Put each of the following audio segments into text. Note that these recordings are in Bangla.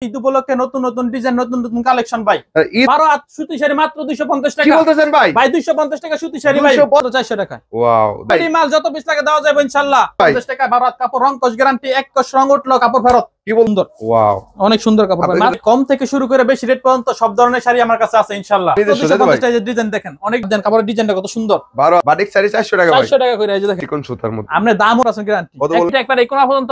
ঈদ উপলক্ষে নতুন নতুন ডিজাইন নতুন নতুন কালেকশন ভাই। 12 হাত সুতি শাড়ি মাত্র 250 টাকা। কি বলতেছেন ভাই? ভাই 250 টাকা সুতি শাড়ি ভাই 400 টাকা। ওয়াও ভাই মাল যত 20 টাকা দেওয়া যাবে ইনশাআল্লাহ। 50 টাকা 12 হাত কাপড় রং কস গ্যারান্টি, এক কস রং উঠলো কাপড় ফেরত। কি সুন্দর, ওয়াও অনেক সুন্দর কাপড় ভাই। কম থেকে শুরু করে বেশি রেট পর্যন্ত সব ধরনের শাড়ি আমার কাছে আছে ইনশাআল্লাহ। 250 টাকা ডিজাইন দেখেন, অনেক ডিজাইন, কাপড়ের ডিজাইনটা কত সুন্দর। 12 বাটিক শাড়ি 400 টাকা ভাই। 400 টাকা করে এই যে দেখেন কোন সুতার মধ্যে আপনি দামও আছে গ্যারান্টি। একটা একবার এই কোনা পর্যন্ত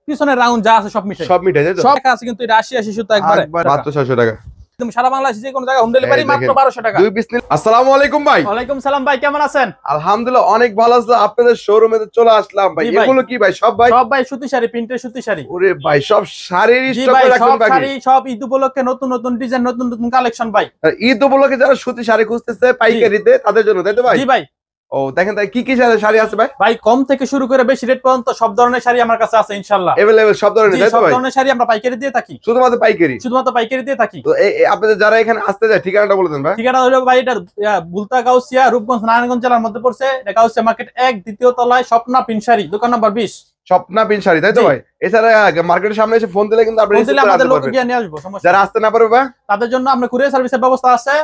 পিছনের রাউন্ড যা আছে সব মিটাই, সব মিটাই তাই তো? সব আছে কিন্তু এটা 80 সুতা একবারে মাত্র 600 টাকা। একদম সারা বাংলাদেশে যে কোন জায়গায় হোম ডেলিভারি মাত্র 1200 টাকা। দুই পিস নিন। আসসালামু আলাইকুম ভাই। ওয়ালাইকুম সালাম ভাই, কেমন আছেন? আলহামদুলিল্লাহ অনেক ভালো আছি। আপনাদের শোরুমে চলে আসলাম ভাই। এগুলো কি ভাই? সব ভাই সব ভাই সুতি শাড়ি, প্রিন্টের সুতি শাড়ি। ওরে ভাই সব শাড়ির স্টক ভাই রাখুন সব ভাই। শাড়ি সব ঈদ উপলক্ষে নতুন নতুন ডিজাইন নতুন নতুন কালেকশন ভাই। ঈদ উপলক্ষে যারা সুতি শাড়ি খুঁজতেছে পাইকারিতে তাদের জন্য, তাই তো ভাই? জি ভাই। ও দেখেন তাই কি কি শাড়ি আছে ভাই? ভাই কম থেকে শুরু করে বেশি রেট পর্যন্ত সব ধরনের শাড়ি আমার কাছে আছে ইনশাআল্লাহ। अवेलेबल সব ধরনের, তাই তো ভাই? সব ধরনের শাড়ি আমরা পাইকারি দিয়ে থাকি। শুধুমাত্র পাইকারি? শুধুমাত্র পাইকারি দিয়ে থাকি। তো আপনাদের যারা এখানে আসতে যায় ঠিকানাটা বলে দেন ভাই। ঠিকানা হলো ভাই এটা বুলতা গাউসিয়া রূপগঞ্জ নারায়ণগঞ্জ জেলার মধ্যে পড়ছে। এটা গাউসিয়া মার্কেট 1 দ্বিতীয় তলায় স্বপ্না পিন শাড়ি, দোকান নাম্বার 20। স্বপ্না পিন শাড়ি, তাই তো ভাই? এছাড়া মার্কেটের সামনে এসে ফোন দিলে কিন্তু আপনি আমাদের লোক গিয়ে নিয়ে আসবো, সমস্যা। যারা আসতে না পারবে ভাই তাদের জন্য আমরা কুরিয়ার সার্ভিসের ব্যবস্থা আছে।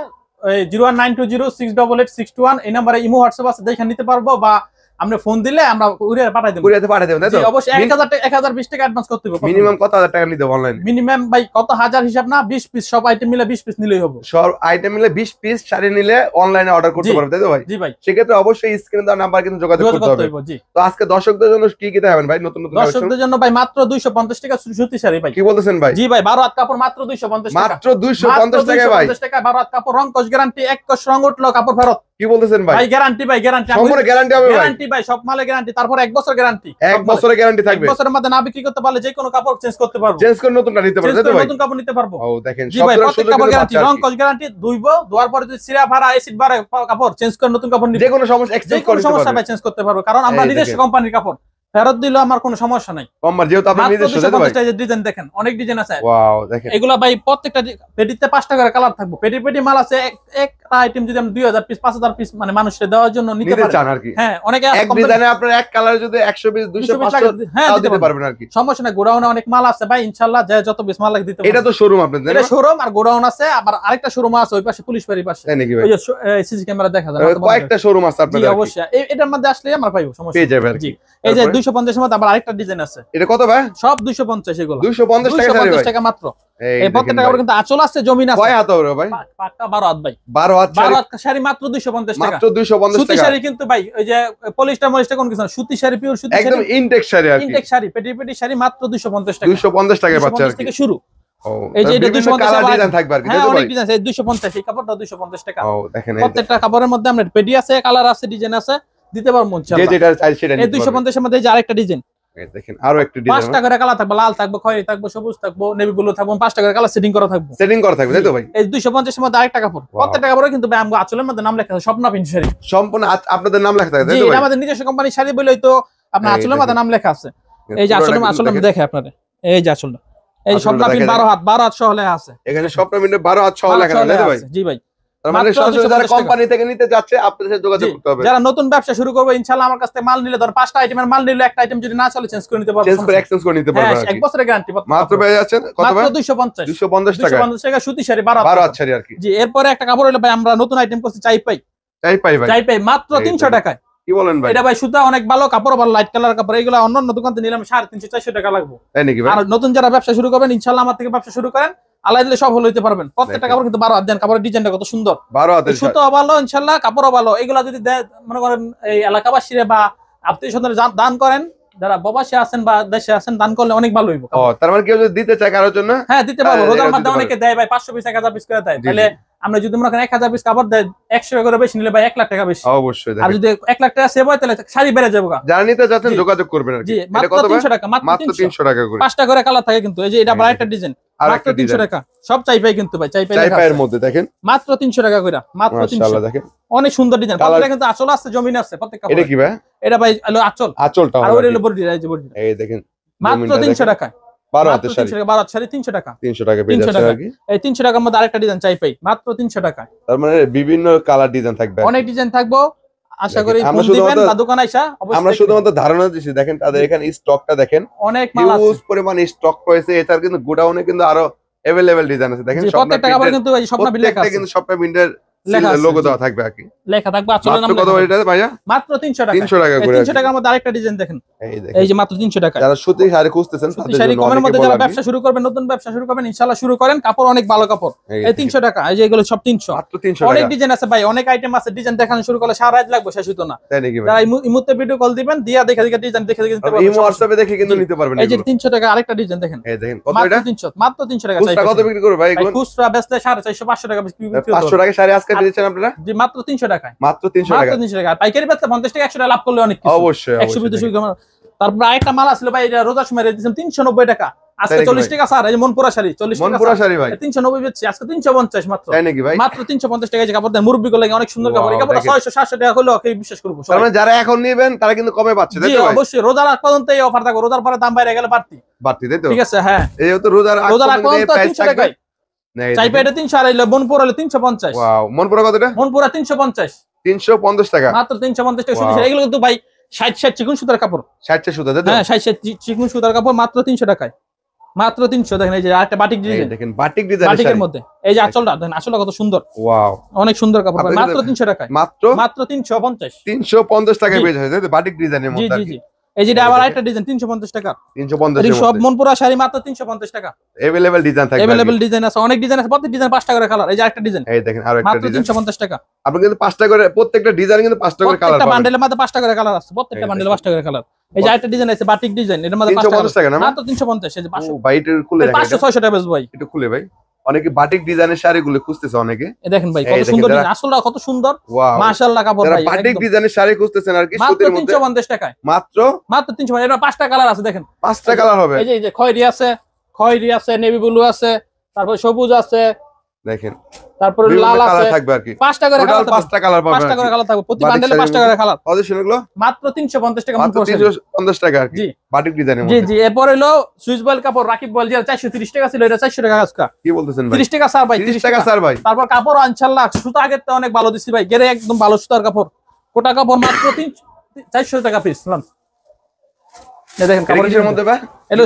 01920688681 এই নম্বরে ইমো হোয়াটসঅ্যাপ আছে, দেখে নিতে পারবো, বা আপনি ফোন দিলে আমরা কুরিয়ারে পাঠিয়ে দেব। কুরিয়ারে পাঠিয়ে দেবেন, তাই তো? অবশ্যই 1020 টাকা অ্যাডভান্স করতে হবে। মিনিমাম কত হাজার টাকা নিতে হবে অনলাইনে? মিনিমাম ভাই কত হাজার হিসাব না, 20 পিস, সব আইটেম মিলে 20 পিস নিলেই হবে। সব আইটেম মিলে 20 পিস শাড়ি নিলে অনলাইনে অর্ডার করতে পারবে, তাই তো ভাই? জি ভাই। সেক্ষেত্রে অবশ্যই স্ক্রিনে দেওয়া নাম্বার কিন্তু যোগাযোগ করতে হবে। জি। তো আজকে দর্শকদের জন্য কি কি দেখাবেন ভাই? নতুন নতুন দর্শকদের জন্য ভাই মাত্র 250 টাকা সুতি শাড়ি ভাই। কি বলতেছেন ভাই? জি ভাই 12 হাত কাপড় মাত্র 250 টাকা। মাত্র 250 টাকা ভাই। 250 টাকা 12 হাত কাপড় রং কস গ্যারান্টি, এক কস রং উঠলো কাপড় ফেরত। কি বলতেছেন ভাই? ভাই গ্যারান্টি ভাই, গ্যারান্টি সম্পূর্ণ গ্যারান্টি হবে ভাই? গ্যারান্টি ভাই, সব মালে গ্যারান্টি। তারপর 1 বছর গ্যারান্টি। 1 বছরের গ্যারান্টি থাকবে। 1 বছরের মধ্যে না বিক্রি করতে পারলে যে কোনো কাপড় চেঞ্জ করতে পারবো। চেঞ্জ করে নতুনটা নিতে পারবে, তাই তো ভাই? নতুন কাপড় নিতে পারবো। ও দেখেন জি ভাই, প্রত্যেক কাপড় গ্যারান্টি, রং কস গ্যারান্টি। ধোয়ার পরে যদি সিরা ভাড়া এসিড ভাড়া কাপড় চেঞ্জ করে নতুন কাপড় নিতে, যে কোনো সমস্যা এক্সচেঞ্জ করতে পারবে। সমস্যা ভাই চেঞ্জ করতে পারবো, কারণ আমরা নিজস্ব কোম্পানির কাপড়। ফেরত দিলে আমার কোনো সমস্যা নাই। কম্বার যেহেতু আপনি নিজস্ব, তাই তো ভাই? ডিজাইন দেখেন, অনেক ডিজাইন আছে। ওয়াও দেখেন এগুলা ভাই প্রত্যেকটা পেটিতে 5 টাকা করে কালার থাকবে। পেটি মাল আছে। একটা আইটেম যদি আমরা 2000 পিস 5000 পিস মানে মানুষকে দেওয়ার জন্য নিতে চান আর কি। হ্যাঁ, অনেকে এক ডিজাইনে আপনার এক কালারে যদি 100 পিস 200 500 দিতে পারবেন আর কি। সমস্যা নাই। গোডাউনে অনেক মাল আছে ভাই, ইনশাআল্লাহ যে যত পিস মাল লাগে দিতে পারবেন। এটা তো শোরুম আপনাদের? এটা শোরুম আর গোডাউন আছে, আবার আরেকটা শোরুম আছে ওই পাশে, পুলিশ বাড়ির পাশে। তাই নাকি ভাই? ওই যে সিসি ক্যামেরা দেখা যায়, কয়েকটা শোরুম আছে আপনাদের? জি অবশ্যই। এটার মধ্যে আসলে আমরা পাইবো, সমস্যা পেয়ে যাবেন। জি। এই যে 250 এর মধ্যে আবার আরেকটা ডিজাইন আছে। এটা কত ভাই? সব 250 এগুলো। 250 টাকা শাড়ি ভাই? 250 টাকা মাত্র। এই প্রত্যেকটা কাপড় কিন্তু আঁচল আছে, জমিন আছে। কয় হাত হবে ভাই? পাক্কা 12 হাত ভাই। 12 হাত শাড়ি মাত্র 250 টাকা। মাত্র 250 টাকা। সুতি শাড়ি কিন্তু ভাই ওই যে পলিস্টার কোন কিছু না, সুতি শাড়ি, পিওর সুতি শাড়ি, একদম ইনটেক শাড়ি আর কি। ইনটেক শাড়ি, পেটি শাড়ি মাত্র 250 টাকা। 250 টাকায় পাচ্ছেন আর কি। থেকে শুরু। ও এই যে এটা 250 কালার ডিজাইন থাকবে আর কি, তাই তো ভাই? অনেক ডিজাইন আছে। 250 এই কাপড়টা 250 টাকা। ও দেখেন প্রত্যেকটা কাপড়ের মধ্যে আমরা পেটি আছে, কালার আছে, ডিজাইন আছে, দিতে পারবো ইনশাআল্লাহ। যে যেটা চাই সেটা নিতে এই 250 এর মধ্যে এই যে আরেকটা ডিজাইন। এই দেখেন আরো একটা ডিজাইন। 5 টাকা করে কালার থাকবে, লাল থাকবে, খয়েরি থাকবে, সবুজ থাকবে, নেভি ব্লু থাকবে, 5 টাকা করে কালার সেটিং করা থাকবে। সেটিং করা থাকবে, তাই তো ভাই? এই 250 এর মধ্যে আরেকটা কাপড়। প্রত্যেকটা কাপড়ে কিন্তু ভাই আমগো আঁচলের মধ্যে নাম লেখা আছে, স্বপ্না পিন শাড়ি। সম্পূর্ণ আপনাদের নাম লেখা থাকে, তাই জি, তো ভাই? এটা আমাদের নিজস্ব কোম্পানির শাড়ি বলেই তো আপনার আঁচলের মধ্যে নাম লেখা আছে। এই যে আঁচলের দেখে আপনাদের, এই যে আঁচলটা, এই স্বপ্না পিন 12 হাত সহ লেখা আছে। এখানে স্বপ্না পিন 12 হাত সহ লেখা আছে, তাই তো ভাই? জি ভাই। তার মানে সরাসরি যারা কোম্পানি থেকে নিতে যাচ্ছে আপনাদের সাথে যোগাযোগ করতে হবে। যারা নতুন ব্যবসা শুরু করবে ইনশাআল্লাহ আমার কাছ থেকে মাল নিলে, ধর 5টা আইটেমের মাল নিলে একটা আইটেম যদি না চলে চেঞ্জ করে নিতে পারবে, চেঞ্জ করে এক্সচেঞ্জ করে নিতে পারবে। 1 বছরের গ্যারান্টি মাত্র পেয়ে যাচ্ছেন কত ভাই? মাত্র 250 টাকা। 250 টাকা সুতি শাড়ি 12 হাত শাড়ি আর কি। জি। এরপরে একটা কাপড় হলো ভাই আমরা নতুন আইটেম করছি, চাই পাই ভাই মাত্র 300 টাকায়। কি বলেন ভাই? এটা ভাই সুতা অনেক ভালো, কাপড় ভালো, লাইট কালার কাপড়। এগুলো অন্যান্য দোকান থেকে নিলাম 350 400 টাকা লাগবে। তাই নাকি ভাই? আর নতুন যারা ব্যবসা শুরু করবেন ইনশাআল্লাহ আমার থেকে ব্যবসা শুরু করেন, আল্লাহ দিলে সব হলো হইতে পারবেন। প্রত্যেকটা কাপড় কিন্তু 12 হাত দেন, কাপড়ের ডিজাইনটা কত সুন্দর। 12 হাতের সুতো ভালো ইনশাআল্লাহ, কাপড়ও ভালো। এগুলা যদি মনে করেন এই এলাকাবাসীরা বা আত্মীয়স্বজনদের দান করেন, যারা প্রবাসী আছেন বা দেশে আছেন, দান করলে অনেক ভালো হইব। ও তার মানে কেউ যদি দিতে চায় কারোর জন্য? হ্যাঁ দিতে পারবো। রোজার মধ্যে অনেকে দেয় ভাই 500 পিস 1000 পিস করে দেয়। তাহলে আমরা যদি মনে করেন 1000 পিস কাপড় দেয় 100 টাকা করে বেশি নিলে ভাই 1 লাখ টাকা বেশি। অবশ্যই। আর যদি 1 লাখ টাকা সেভ হয় তাহলে শাড়ি বেড়ে যাবে। যারা নিতে যাচ্ছেন যোগাযোগ করবেন আর কি। এটা কত? 300 টাকা মাত্র 300 টাকা করে। 5টা করে কালার থাকে কিন্তু। এই যে এটা আরেকটা ডিজাইন, মাত্র 300 টাকা। সব চাই পাই কিন্তু ভাই, চাই পাইয়ের মধ্যে দেখেন মাত্র 300 টাকা করে, মাত্র 300। মাশাআল্লাহ দেখেন অনেক সুন্দর ডিজাইন। প্রত্যেকটা কিন্তু আঁচল আছে, জমিন আছে প্রত্যেক কাপড়ে। এটা কি ভাই? এটা ভাই হলো আঁচল, আঁচলটা আর ওই হলো বডি। এই যে বডি, এই দেখেন মাত্র 300 টাকা। 12 হাতের শাড়ি, 12 হাত শাড়ি 300 টাকা। 300 টাকা পেয়ে যাচ্ছে আর কি। এই 300 টাকার মধ্যে আরেকটা ডিজাইন চাই পাই, মাত্র 300 টাকা। তার মানে বিভিন্ন কালার ডিজাইন থাকবে, অনেক ডিজাইন থাকবো। আশা করি আমরা দোকান আইসা আমরা শুধুমাত্র ধারণা দিচ্ছি। দেখেন তাদের এখানে স্টকটা দেখেন, অনেক মাল আছে, হিউজ পরিমাণ স্টক রয়েছে। এটার কিন্তু গোডাউনে কিন্তু আরো अवेलेबल ডিজাইন আছে দেখেন প্রত্যেকটা কাপড় কিন্তু এই স্বপ্ন বিল লেখা আছে কিন্তু স্বপ্ন বিলের লোগো দেওয়া থাকবে আর কি লেখা থাকবে আসলে নাম কত এটা ভাইয়া মাত্র 300 টাকা 300 টাকা করে 300 টাকার মধ্যে আরেকটা ডিজাইন দেখেন এই যে মাত্র 300 টাকা যারা সুতি শাড়ি খুঁজতেছেন সুতি শাড়ি কমের মধ্যে যারা ব্যবসা শুরু করবেন নতুন ব্যবসা শুরু করবেন ইনশাআল্লাহ শুরু করেন কাপড় অনেক ভালো কাপড় এই 300 টাকা এই যে এগুলো সব 300 মাত্র 300 টাকা অনেক ডিজাইন আছে ভাই অনেক আইটেম আছে ডিজাইন দেখানো শুরু করলে সারা রাত লাগবে শেষ হতো না তাই নাকি ভাই যারা এই মুহূর্তে ভিডিও কল দিবেন দিয়া দেখে দেখে ডিজাইন দেখে দেখে নিতে পারবেন এই হোয়াটসঅ্যাপে দেখে কিন্তু নিতে পারবেন এই যে 300 টাকা আরেকটা ডিজাইন দেখেন এই দেখেন কত এটা মাত্র 300 টাকা খুচরা কত বিক্রি করবে ভাই এগুলো খুচরা বেচলে 450 500 টাকা বিক্রি করতে 500 টাকা শাড়ি আজকে দিয়েছেন আপনারা জি মাত্র 300 টাকায় মাত্র 300 টাকা মাত্র 300 টাকা পাইকারি বেচলে 50 টাকা 100 টাকা লাভ করলে অনেক কিছু অবশ্যই 120 টাকা তারপর আরেকটা মাল আসলে ভাই এটা রোজার সময় রেট দিয়েছেন 390 টাকা আজকে 40 টাকা স্যার এই যে মনপুরা শাড়ি 40 টাকা মনপুরা শাড়ি ভাই 390 বেচছি আজকে 350 মাত্র তাই নাকি ভাই মাত্র 350 টাকা যে কাপড় দেন মুরব্বি গুলো অনেক সুন্দর কাপড় এই কাপড়টা 600 700 টাকা হলো কেউ বিশ্বাস করব তার মানে যারা এখন নেবেন তারা কিন্তু কমে পাচ্ছে তাই জি তো ভাই অবশ্যই রোজার আগ পর্যন্ত এই অফার থাকবে রোজার পরে দাম বাইরে গেলে বাড়তি তাই তো ঠিক আছে হ্যাঁ এই তো রোজার আগ আগ পর্যন্ত পর্যন্ত প্রাইস 300 থাকবে টাকায় চাই পেটে 300 আর হলো মনপুরা হলো 350 ওয়াও মনপুরা কতটা মনপুরা 350 350 টাকা মাত্র 350 টাকা সুতি এগুলো কিন্তু ভাই 60 চিকন সুতার কাপড় 60 সুতা তাই তো হ্যাঁ 60 চিকন সুতার কাপড় মাত্র 300 টাকায় মাত্র 300 দেখেন এই যে আরেকটা বাটিক ডিজাইন দেখেন বাটিক ডিজাইন বাটিকের মধ্যে এই যে আঁচলটা দেখেন আঁচলটা কত সুন্দর ওয়াও অনেক সুন্দর কাপড় মাত্র 300 টাকায় মাত্র মাত্র 350 350 টাকায় পেয়ে যাচ্ছে তাই তো বাটিক ডিজাইনের জি মধ্যে জি জি এই যে আবার আরেকটা ডিজাইন 350 টাকা 350 এই এর সব মধ্যে মনপুরা শাড়ি মাত্র 350 টাকা अवेलेबल ডিজাইন থাকবে अवेलेबल ডিজাইন আছে অনেক ডিজাইন আছে প্রত্যেক ডিজাইন 5 টাকা করে কালার এই যে আরেকটা ডিজাইন এই দেখেন আরো একটা মাত্র ডিজাইন 350 টাকা আপনি কিন্তু 5 টাকা করে প্রত্যেকটা ডিজাইন কিন্তু 5 টাকা করে কালার প্রত্যেকটা পাবেন বান্ডেলের মধ্যে 5 টাকা করে কালার আছে প্রত্যেকটা বান্ডেলে 5 টাকা করে কালার এই যে আরেকটা ডিজাইন আছে বাটিক ডিজাইন এর মধ্যে 5 350 টাকা না মাত্র 350 এই যে 500 ও ভাই এটা খুলে দেখেন 500 600 টাকা বেচবো ভাই একটু খুলে ভাই অনেকে বাটিক ডিজাইনের শাড়িগুলো খুঁজতেছে অনেকে এই দেখেন ভাই এই কত দেখেন সুন্দর যারা- ডিজাইন আসলটা কত সুন্দর ওয়াও মাশাআল্লাহ কাপড় যারা ভাই বাটিক একদম। ডিজাইনের শাড়ি খুঁজতেছেন আর কি মাত্র সুতির মধ্যে 350 টাকায় মাত্র মাত্র 350 এর 5টা কালার আছে দেখেন 5টা কালার হবে এই যে খয়েরি আছে নেভি ব্লু আছে তারপর সবুজ আছে দেখেন তারপর বিভিন্ন লাল কালার আছে থাকবে আর কি 5টা করে টোটাল কালার থাকবে 5টা কালার পাবেন 5টা করে কালার থাকবে প্রতি বাটিক বান্ডেলে 5টা শাড়ির করে কালার কত শুনগুলো মাত্র 350 টাকা মাত্র মনে 350 টাকা আর কি জি। বাটিক ডিজাইনের জি মধ্যে জি এরপর হলো সুইস বয়েল কাপড় রাকিব বয়েল যেটা 430 টাকা ছিল এটা 400 টাকা আজকে কি বলতেছেন ভাই 30 টাকা স্যার ভাই 30 টাকা স্যার ভাই তারপর কাপড় ইনশাআল্লাহ সুতা আগের তো অনেক ভালো দিছি ভাই গেরে একদম ভালো সুতার কাপড় কোটা কাপড় মাত্র 400 টাকা পিস নিলাম এই দেখেন কাপড়ের কাপড়ের মধ্যে ভাই হলো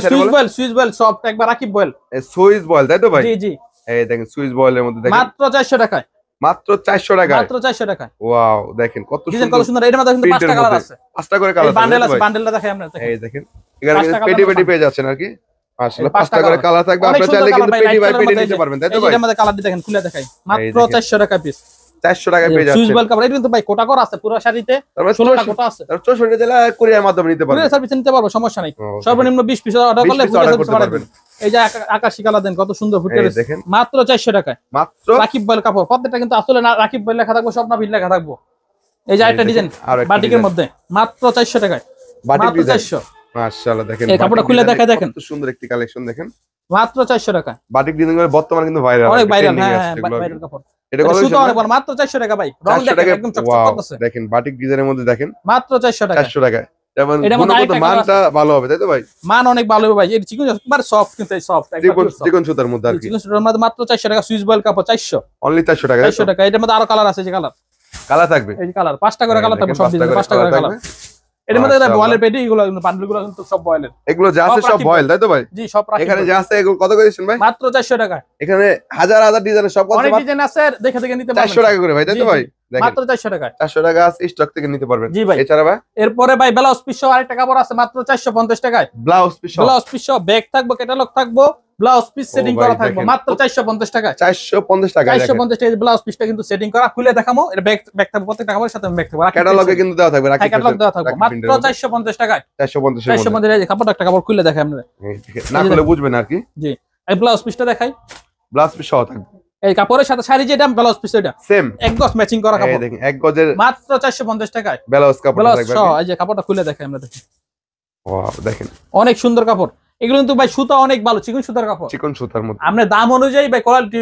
সুইস বয়েল সফট একবার রাকিব বয়েল সুইস বয়েল তাই তো ভাই জি জি এই দেখেন সুইস বয়েলের মধ্যে দেখেন মাত্র 400 টাকায় মাত্র 400 টাকা মাত্র 400 টাকায় ওয়াও দেখেন কত ডিজাইন সুন্দর কত সুন্দর এর মধ্যে কিন্তু 5টা প্রিন্টের কালার মধ্যে। আছে 5টা করে এই কালার বান্ডেল আছে বান্ডেলটা দেখাই আমরা দেখেন এই দেখেন এখানে কিন্তু 5টা পেটি colour পেটি পেয়ে যাচ্ছেন আর কি আসলে এই 5টা 5টা করে কালার থাকবে অনেক আপনি সুন্দর চাইলে colour কিন্তু ভাই, পেটি light বাই colour পেটি মধ্যে নিতে এই পারবেন তাই তো যে ভাই এর মধ্যে কালার দেখেন খুলে দেখাই মাত্র দেখেন। 400 টাকা পিস 400 টাকা পেয়ে সুইস যাচ্ছেন বয়েল কাপড় এটা কিন্তু ভাই কোটা করা আছে পুরো শাড়িতে তারপর 16টা কোটা আছে 64 জেলা কুরিয়ার মাধ্যমে নিতে পারবেন কুরিয়ার সার্ভিস নিতে পারবো সমস্যা নাই ও, সর্বনিম্ন 20 পিস অর্ডার 20 করলে piece কুরিয়ার order সার্ভিস করতে পাঠাবেন পারবেন। এই যে আকাশী কালার দেন কত সুন্দর ফুটে এই রয়েছে দেখেন মাত্র 400 টাকায় মাত্র রাকিব বয়েল কাপড় প্রত্যেকটা কিন্তু আসলে না রাকিব বয়েল লেখা থাকবে স্বপ্ন বিল লেখা থাকবে এই যে এই একটা দেখেন, ডিজাইন আরো একটা বাটিকের design। মধ্যে মাত্র 400 টাকায় বাটিক মাত্র ডিজাইন 400 মাশাআল্লাহ দেখেন এই কাপড়টা বাটিক খুলে ডিজাইনের দেখায় দেখেন। কত সুন্দর একটি কালেকশন দেখেন মাত্র 400 টাকা বাটিক ডিজাইন গুলো বর্তমানে কিন্তু ভাইরাল অনেক ভাইরাল হ্যাঁ হ্যাঁ ভাইরাল কাপড় এটা কত সুতো অনেক ভালো মাত্র 400 টাকা ভাই রং 400 দেখেন টাকা একদম চকচক ওয়াও করতেছে দেখেন বাটিক ডিজাইনের মধ্যে দেখেন মাত্র 400 টাকা 400 টাকা যেমন এটার মধ্যে গুণগত আরেকটা মানটা ভালো হবে তাই তো ভাই মান অনেক ভালো হবে ভাই এই চিকন একবার সফট কিন্তু সফট একবার চিকন সুতার মধ্যে আর কি চিকন সুতার মধ্যে মাত্র 400 টাকা সুইস বয়েল কাপড় 400 অনলি 400 টাকা 400 টাকা এটার মধ্যে আরো কালার আছে যে কালার কালা থাকবে এই যে কালার 5টা করে কালার থাকবে সব ডিজাইন 5টা করে কালার এর মধ্যে মাশাআল্লাহ। বয়েলের পেটি এগুলো বান্ডেল গুলো কিন্তু সব বয়েলের এগুলো যা আছে সব সব রাখিব। ভয়েল তাই তো ভাই জি সব রাখি এখানে যা আছে এগুলো কত করে দিচ্ছেন ভাই মাত্র 400 টাকা এখানে হাজার হাজার ডিজাইনের সব কত অনেক ডিজাইন আছে দেখে দেখে নিতে 400 পারবেন টাকা করে ভাই তাই জি, তো জি। ভাই দেখেন মাত্র 400 টাকা 400 টাকা আছে স্টক থেকে নিতে পারবেন জি ভাই। এছাড়া ভাই এরপরে ভাই ব্লাউজ পিস সহ আরেকটা কাপড় আছে মাত্র 450 টাকায় ব্লাউজ পিস ব্লাউজ পিস সহ ব্যাগ থাকবে ক্যাটালগ থাকবো ব্লাউজ পিস সেটিং ভাই, করা থাকবে দেখেন। মাত্র 450 টাকায় 450 টাকা দেখেন 450 টাকা ব্লাউজ পিসটা কিন্তু সেটিং করা খুলে দেখামো এটা ব্যাগ থাকবে প্রত্যেকটা কাপড়ের সাথে ব্যাগ থাকবে ক্যাটালগে কিন্তু দেওয়া থাকবে রাখি ক্যাটালগ দেওয়া থাকবে মাত্র 450 টাকায় 450 এর মধ্যে 450 টাকা কাপড় একটা কাপড় খুলে দেখাই আমরা এই দেখেন, না খুলে বুঝবেন আর কি জি এই ব্লাউজ পিসটা দেখাই ব্লাউজ পিস সহ থাকবে এই কাপড়ের সাথে শাড়ি যেটা ব্লাউজ পিস এটা সেম এক গজ ম্যাচিং করা এই কাপড় দেখেন এক গজের মাত্র 450 টাকায় ব্লাউজ কাপড় ব্লাউজ থাকবে সহ এই যে কাপড়টা খুলে দেখাই আমরা দেখি ওয়াও দেখেন অনেক সুন্দর কাপড় এগুলো কিন্তু ভাই সুতা অনেক ভালো চিকন সুতার কাপড় চিকন সুতার মধ্যে আপনার দাম অনুযায়ী ভাই কোয়ালিটি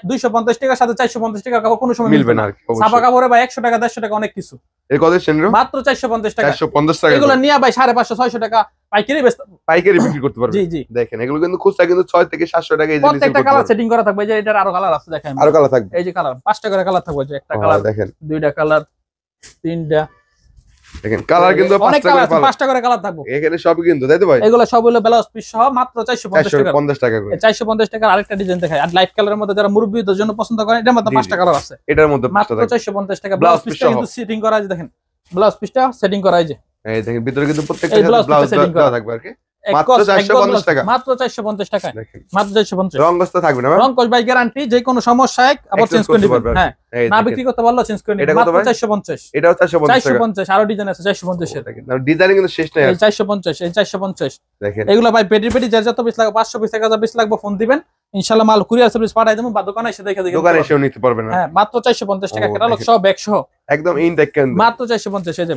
250 টাকার সাথে 450 টাকার কাপড় কোনো সময় মিলবে না আর কি সাপা অবশ্যই কাপড়ে ভাই 100 টাকা 150 টাকা অনেক কিছু এই কত শ্রেণীর মাত্র 450 টাকা 450 টাকা এগুলো করে। নিয়ে ভাই 550 600 টাকা পাইকারি বেচতে পাইকারি বিক্রি করতে পারবে জি জি দেখেন এগুলো কিন্তু খুচরা কিন্তু 6 থেকে 700 টাকা এই জিনিস প্রত্যেকটা কালার সেটিং করা থাকবে এই যে এটার আরো কালার আছে দেখেন আরো কালা থাকবে এই যে কালার 5টা করে কালার থাকবে যে একটা ওয়াও, কালার দেখেন দুইটা কালার তিনটা দেখেন কালার কিন্তু অনেক কালার আছে, 5টা করে কালার থাকবে এখানে সবই কিন্তু, তাই তো ভাই? এগুলো সব হলো ব্লাউজ পিস সহ মাত্র 450 টাকা। 450 টাকা করে। 450 টাকার আরেকটা ডিজাইন দেখাই, আর লাইট কালারের মধ্যে যারা মুরব্বিদের জন্য পছন্দ করেন, এটার মধ্যে 5টা কালার আছে, এটার মধ্যে মাত্র 450 টাকা। ব্লাউজ পিসটা কিন্তু সেটিং করা আছে, দেখেন ব্লাউজ পিসটা সেটিং করা আছে, এই দেখেন ভিতরে কিন্তু প্রত্যেকটা সাথে ব্লাউজ দেওয়া থাকবে আর কি। মাত্র 450 টাকা, মাত্র 450 টাকা, মাত্র 450। রং কষ্ট থাকবে না ভাই? রং কস ভাই গ্যারান্টি, যে কোনো সমস্যায় আবার চেঞ্জ করে দিবেন। হ্যাঁ, না বিক্রি করতে পারলো চেঞ্জ করে নিবেন। মাত্র 450। এটাও 450 টাকা। 450 আরো ডিজাইন আছে 450 এর। দেখেন ডিজাইন কিন্তু শেষ নাই। এই 450, এই 450 দেখেন এগুলো ভাই পেটি পেটি যার যত পিস লাগবে, 500 পিস 1000 পিস লাগবে, ফোন দিবেন, ইনশাআল্লাহ মাল কুরিয়ার সার্ভিস পাঠাই দেবো, বা দোকানে এসে দেখে দোকানে এসেও নিতে পারবেন। হ্যাঁ, মাত্র 450 টাকা, ক্যাটালগ সহ ব্যাগ সহ একদম ইনটেক কেন, মাত্র 450। এই যে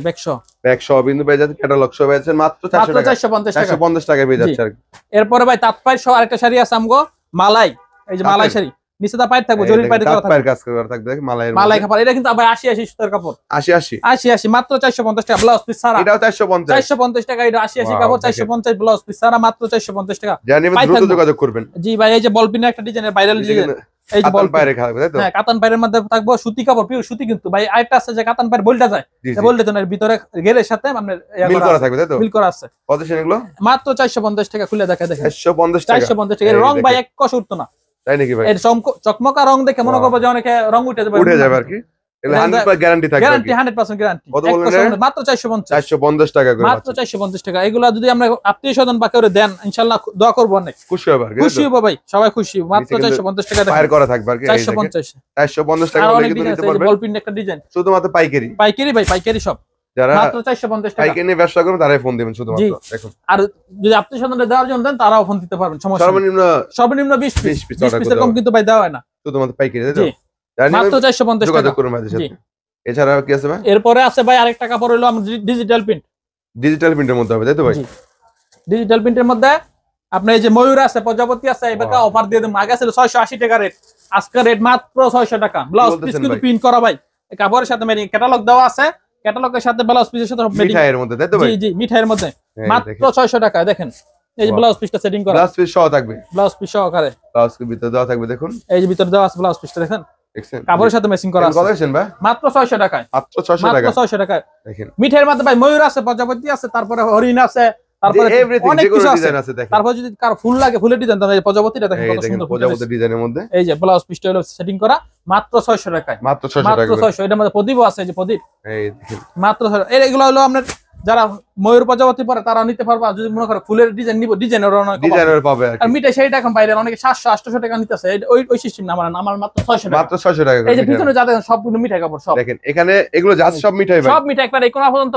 ব্যাগ সহ বিন্দু পেয়ে যাচ্ছে, ক্যাটালগ সহ পেয়ে যাচ্ছে মাত্র 450 টাকা। 450 টাকা পেয়ে যাচ্ছে আর কি। এরপরে ভাই তাঁত পায়ের সহ আরেকটা শাড়ি আছে আমগো, মালাই। এই যে মালাই শাড়ি, নিচে দা পাইর থাকবে, জরির পাইর করা থাকবে, কাজ করা থাকবে, দেখেন মালাই কাপড়। এটা কিন্তু আবার 80 সুতার কাপড়, 80 মাত্র 450 টাকা। ব্লাউজ পিস সারা এটাও 450 টাকা। এটা 80 কাপড়, 450 ব্লাউজ পিস সারা, মাত্র 450 টাকা। জানি দ্রুত যোগাযোগ করবেন। জি ভাই, এই যে বলপিনের একটা ডিজাইনের ভাইরাল ডিজাইন, এই যে বল পায়রে খাবে, তাই তো? হ্যাঁ, কাতান পায়রের মধ্যে থাকবে সুতি কাপড়, পিওর সুতি কিন্তু ভাই। আরেকটা আছে যে কাতান পায়র বলটা যায়, বলতে তো না, ভিতরে গেরের সাথে মানে মিল করা থাকবে, তাই তো? মিল করা আছে। কত সেন এগুলো? মাত্র 450 টাকা। খুলে দেখা দেখেন 450 টাকা। 450 টাকা। এর রং ভাই এক কষ উঠতো না, তাই নাকি ভাই? এর চকমকা রং দেখে মনে করবে যে অনেকে রং উঠে যাবে আর কি। এগুলো 100% গ্যারান্টি থাকবে, গ্যারান্টি 100% গ্যারান্টি। কত বললেন? মাত্র 450 টাকা করে, মাত্র 450 টাকা। এগুলা যদি আমরা আত্মীয়-স্বজন বা কেউ দেন, ইনশাআল্লাহ দোয়া করব, অনেক খুশি হবে, খুশি হবে ভাই, সবাই খুশি। মাত্র 450 টাকা পার করা থাকবে আর কি। 450 টাকা আর হলে অনেক কিন্তু ডিজাইন নিতে আছে, পারবেন। বল প্রিন্ট একটা ডিজাইন, শুধুমাত্র পাইকারি ভাই, পাইকারি সব, যারা মাত্র 450 টাকা। পাইকারি নিয়ে ব্যবসা করবেন তারাই ফোন দিবেন শুধুমাত্র। দেখুন, আর যদি আত্মীয়-স্বজনদের দেওয়ার জন্য দেন, তারাও ফোন দিতে পারবেন, সমস্যা নেই। সর্বনিম্ন 20 পিসের কম কিন্তু ভাই দেওয়া হয় না, শুধুমাত্র পাইকারি, তাই তো? মাত্র 450 টাকা। যোগাযোগ করুন ভাইদের সাথে। এছাড়া কি আছে ভাই? এরপরে আছে ভাই আরেকটা কাপড় হলো আমাদের ডিজিটাল প্রিন্ট, ডিজিটাল প্রিন্টের মধ্যে হবে, তাই তো ভাই? ডিজিটাল প্রিন্টের মধ্যে আপনার এই যে ময়ূর আছে, প্রজাপতি আছে, এবার অফার দিয়ে দেব। আগে ছিল 680 টাকা রেট, আজকে রেট মাত্র 600 টাকা। ব্লাউজ পিস কিন্তু প্রিন্ট করা ভাই, এই কাপড়ের সাথে মেরিং ক্যাটালগ দেওয়া আছে, ক্যাটালগের সাথে ব্লাউজ পিসের সাথে মিঠাইয়ের মধ্যে, তাই তো ভাই? জি, মিঠাইয়ের মধ্যে মাত্র 600 টাকা। দেখেন এই যে ব্লাউজ পিসটা সেটিং করা, ব্লাউজ পিস সহ থাকবে, ব্লাউজ পিস সহকারে ব্লাউজের ভিতরে দেওয়া থাকবে। দেখুন এই যে ভিতরে দেওয়া আছে ব্লাউজ পিসটা, দেখেন কাপড়ের সাথে ম্যাচিং করা আছে। কত আছেন ভাই? মাত্র 600 টাকায়, মাত্র 600 টাকা, মাত্র 600 টাকায়। দেখেন মিঠাইয়ের মধ্যে ভাই ময়ূর আছে, প্রজাপতি আছে, তারপরে হরিণ আছে, তারপরে অনেক কিছু আছে। তারপর যদি কার ফুল লাগে, ফুলের ডিজাইন, তাহলে প্রজাপতিটা দেখেন কত সুন্দর, প্রজাপতি ডিজাইনের মধ্যে। এই যে ব্লাউজ পিসটা হলো সেটিং করা, মাত্র 600 টাকায়, মাত্র 600 টাকা। 600। এটার মধ্যে প্রদীপও আছে, এই যে প্রদীপ, এই দেখেন মাত্র 600। এগুলো হলো আপনার যারা ময়ূর প্রজাপতি পরে তারা নিতে পারবে। যদি মনে করে ফুলের ডিজাইন নিব, ডিজাইনের পাবে। আর মিঠাই সেইটা এখন বাইরে অনেকে 700-800 টাকা নিতেছে, ওই সিস্টেম না, আমার মাত্র 600 টাকা, মাত্র 600 টাকা। এই যে পিছনে যা দেখেন সবগুলো মিঠাই কাপড়, সব দেখেন এখানে এগুলো যা সব মিঠাই ভাই, সব মিঠাই একবার। এই কোণা পর্যন্ত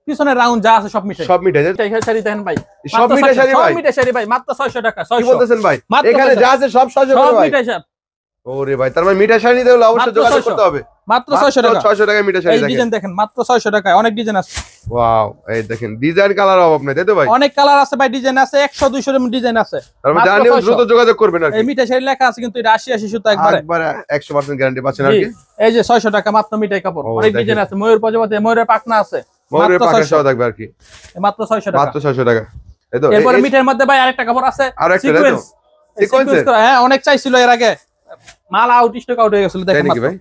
পিছনে রাউন্ড যা আছে সব মিঠাই, সব মিঠাই। শাড়ি দেখেন ভাই, সব মিঠাই শাড়ি ভাই, সব মিঠাই শাড়ি ভাই, মাত্র 600 টাকা। কি বলতেছেন ভাই? এখানে যা আছে সব 600 টাকা ভাই, মিঠাই সব। ওরে ভাই, তার মানে মিঠাই শাড়ি নিতে হলে অবশ্যই যোগাযোগ করতে হবে। মাত্র 600 টাকা, 600 টাকা মিঠাই শাড়ি। এই ডিজাইন দেখেন মাত্র 600 টাকায়, অনেক ডিজাইন আছে। ওয়াও, এই দেখেন ডিজাইন কালার অভাব নাই, তাই তো ভাই? অনেক কালার আছে ভাই, ডিজাইন আছে 100-200 এর ডিজাইন আছে। তার মানে জানেন দ্রুত যোগাযোগ করবেন আর কি। এই মিঠাই শাড়ি লেখা আছে কিন্তু এটা 80 সুতা একবারে 100% গ্যারান্টি পাচ্ছেন আর কি। এই যে 600 টাকা মাত্র মিঠাই কাপড়, অনেক ডিজাইন আছে। ময়ূর প্রজাপতি, ময়ূরের পাখনা আছে, ময়ূরের পাখনা সহ থাকবে আর কি, মাত্র 600 টাকা, মাত্র 600 টাকা। এই তো এরপর মিঠাইয়ের মধ্যে ভাই আরেকটা কাপড় আছে, সিকোয়েন্স করা। হ্যাঁ, অনেক চাইছিল এর আগে, মাল আউট, স্টক আউট হয়ে গেছিল। দেখেন নাকি ভাই,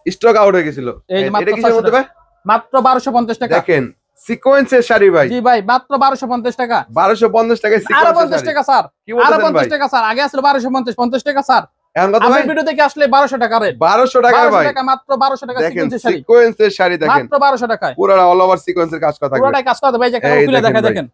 স্টক আউট হয়ে গেছিল। এটা কিসের মধ্যে ভাই? মাত্র 1250 টাকা। দেখেন সিকোয়েন্সের শাড়ি ভাই। জি ভাই, মাত্র 1250 টাকা। 1250 টাকায় সিকোয়েন্স। আরো 50 টাকা স্যার, কি বলছেন ভাই? 50 টাকা স্যার, আগে আসলে 1250, 50 টাকা স্যার। এখন কত ভাই? আমি ভিডিও থেকে আসলে 1200 টাকা রেট, 1200 টাকা ভাই, মাত্র 1200 টাকা সিকোয়েন্সের শাড়ি। সিকোয়েন্সের শাড়ি দেখেন মাত্র 1200 টাকায়, পুরোটা অল ওভার সিকোয়েন্সের কাজ করা থাকবে, পুরোটাই কাজ করা ভাই। যে খুলে দেখা দেখেন,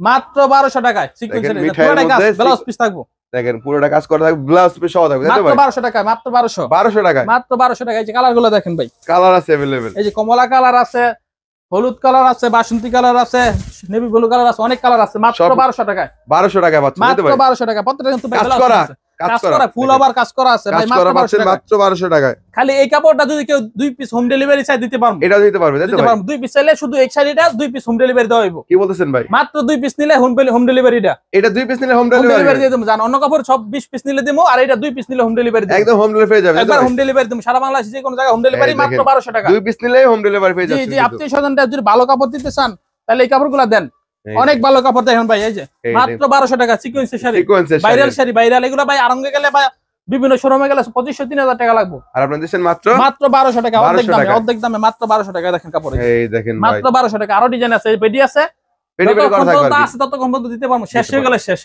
মাত্র 1200 টাকায় সিকোয়েন্সের পুরোটাই কাজ, ব্লাউজ পিস থাকবে। দেখেন পুরোটা কাজ করা থাকবে, ব্লাউজ পিস সহ থাকবে, তাই তো ভাই? মাত্র 1200 টাকা, মাত্র 1200 টাকায়, মাত্র 1200 টাকা। এই যে কালারগুলো দেখেন ভাই, কালার আছে अवेलेबल। এই যে কমলা কালার আছে, হলুদ কালার আছে, বাসন্তী কালার আছে, নেভি ব্লু কালার আছে, অনেক কালার আছে। মাত্র 1200 টাকায়, 1200 টাকায় পাচ্ছেন, তাই তো ভাই? মাত্র 1200 টাকা। প্রত্যেকটা কিন্তু কাজ করা, কাজ করা ফুল আবার কাজ করা আছে ভাই, মাত্র 1200 টাকায়। খালি এই কাপড়টা যদি কেউ 2 পিস হোম ডেলিভারি চাই দিতে পারবো, এটা দিতে পারবে, তাই তো ভাই? 2 পিস চাইলে শুধু এই শাড়িটা 2 পিস হোম ডেলিভারি দেওয়া হইব। কি বলতেছেন ভাই? মাত্র 2 পিস নিলে হোম ডেলিভারিটা, এটা 2 পিস নিলে হোম ডেলিভারি দিয়ে দেবো। জান অন্য কাপড় সব 20 পিস নিলে দেবো, আর এটা 2 পিস নিলে হোম ডেলিভারি দেবো, একদম হোম ডেলিভারি পেয়ে যাবে। একবার হোম ডেলিভারি দেবো সারা বাংলাদেশে যে কোনো জায়গায় হোম ডেলিভারি, মাত্র 1200 টাকা। 2 পিস নিলে হোম ডেলিভারি পেয়ে যাচ্ছে। জি জি, আত্মীয় স্বজনরা যদি ভালো কাপড় দিতে চান তাহলে এই কাপড়গুলো দেন, অনেক ভালো কাপড় দেখেন ভাই। এই যে মাত্র 1200 টাকা সিকোয়েন্সের শাড়ি, ভাইরাল শাড়ি, ভাইরাল। এগুলো ভাই আরঙ্গে গেলে ভাই বিভিন্ন শোরুমে গেলে 2500-3000 টাকা লাগবে। আর আপনাদের দেশের মাত্র 1200 টাকা, অর্ধেক দামে মাত্র 1200 টাকা। দেখেন কাপড়, এই দেখেন ভাই, মাত্র 1200 টাকা। আরো ডিজাইন আছে, পেডি আছে, পেডি করা থাকবে আছে ততক্ষণ পর্যন্ত দিতে পারবো, শেষ হয়ে গেলে শেষ।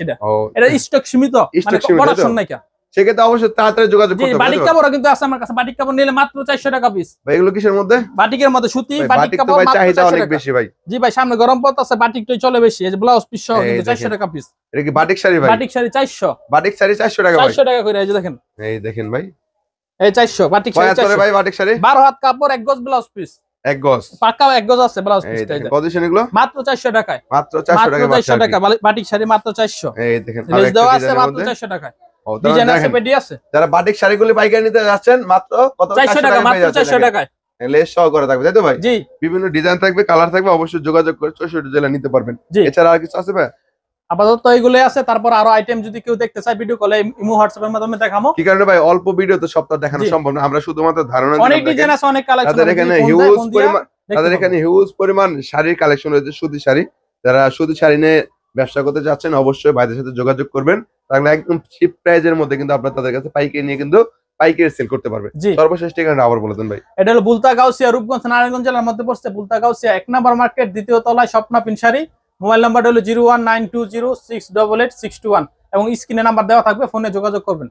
এটা স্টক সীমিত, মানে প্রোডাকশন নাই। সেক্ষেত্রে অবশ্যই তাড়াতাড়ি যোগাযোগ করতে হবে। বাটিক কাপড় কিন্তু আছে আমার কাছে, বাটিক কাপড় নিলে মাত্র 400 টাকা পিস ভাই। এগুলো কিসের মধ্যে? বাটিকের মধ্যে সুতি বাটিক কাপড়, ভাই চাহিদা অনেক বেশি ভাই। জি ভাই, সামনে গরম পড়তেছে, বাটিকটাই চলে বেশি। এই যে ব্লাউজ পিস সহ কিন্তু 400 টাকা পিস। এটা কি বাটিক শাড়ি ভাই? বাটিক শাড়ি 400, বাটিক শাড়ি 400 টাকা ভাই, 400 টাকা করে। এই যে দেখেন, এই দেখেন ভাই, এই 400 বাটিক শাড়ি 400 ভাই। বাটিক শাড়ি 12 হাত কাপড়, এক গজ ব্লাউজ পিস, এক গজ পাকা এক গজ আছে ব্লাউজ পিস। এই যে কত এগুলো? মাত্র 400 টাকায়, মাত্র 400 টাকা, 400 টাকা বাটিক শাড়ি মাত্র 400। এই দেখেন লেস দেওয়া আছে মাত্র 400 টাকায়। ডিজাইন আছে, পেডি আছে। যারা বাটিক শাড়িগুলো পাইকারি নিতে যাচ্ছেন মাত্র কত? 400 টাকা, মাত্র 400 টাকায়। লেস সহ করা থাকবে, তাই তো ভাই? জি, বিভিন্ন ডিজাইন থাকবে, কালার থাকবে, অবশ্যই যোগাযোগ করে 64 জেলা নিতে পারবেন। এছাড়া আর কিছু আছে ভাই? আপাতত এইগুলো আছে। তারপর আরো আইটেম যদি কেউ দেখতে চায় ভিডিও কলে ইমো হোয়াটসঅ্যাপের মাধ্যমে দেখাবো। কি কারণে ভাই, অল্প ভিডিও তো সব তো দেখানো সম্ভব না, আমরা শুধুমাত্র ধারণা দিলাম। অনেক ডিজাইন আছে, অনেক কালেকশন। তাদের এখানে হিউজ পরিমাণ শাড়ির কালেকশন রয়েছে, সুতি শাড়ি। যারা সুতি শাড়ি নিয়ে ব্যবসা করতে যাচ্ছেন অবশ্যই ভাইদের সাথে যোগাযোগ করবেন, তাহলে একদম চিপ প্রাইজের মধ্যে কিন্তু আপনারা তাদের কাছে পাইকারি নিয়ে কিন্তু পাইকারি সেল করতে পারবেন। সর্বশেষ ঠিকানাটা আবার বলে দেন ভাই। এটা হলো বুলতা গাউসিয়া, রূপগঞ্জ নারায়ণগঞ্জ জেলার মধ্যে পড়ছে। বুলতা গাউসিয়া 1 নম্বর মার্কেট, 2য় তলায়, স্বপ্না পিন শাড়ি। মোবাইল নাম্বারটা হলো 01920688621 এবং স্ক্রিনে নাম্বার দেওয়া থাকবে, ফোনে যোগাযোগ করবেন।